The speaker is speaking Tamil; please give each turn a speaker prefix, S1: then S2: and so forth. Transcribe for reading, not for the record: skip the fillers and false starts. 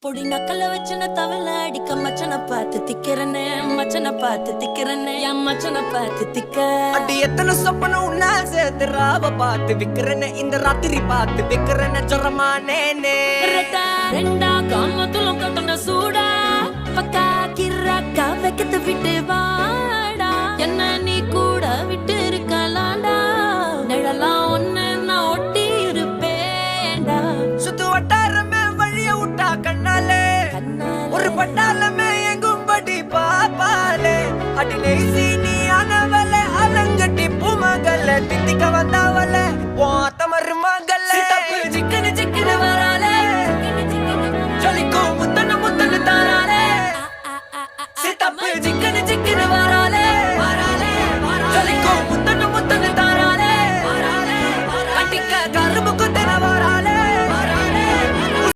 S1: பொடி நக்கல வச்சன தவள அடிக்க மச்சன பார்த்து திக்கிறனே மச்சன பார்த்து திக்கிறனே என் மச்சன பார்த்து திக்க
S2: அடி எத்தனை சொப்பன உன்னா சேர்த்து ராவ பார்த்து விக்கிறனே இந்த ராத்திரி பார்த்து விக்கிறனே சொரமானே
S1: ரெண்டா காமத்துலம் கட்டண சூடா பக்கா கிராக்கா வைக்கத்து விட்டு வாடா என்ன நீ கூட விட்டு இருக்கலாண்டா நிழலாம் ஒன்னு நான் ஒட்டி இருப்பேன்டா
S2: சுத்து வட்டாரமே வழிய விட்டா கண்ணாலே ஒரு பட்டாளமே எங்கும்படி பாப்பாலே அடி நெய்சி நீ ஆனவளே அலங்கட்டி பூமகள தித்திக்க வந்தா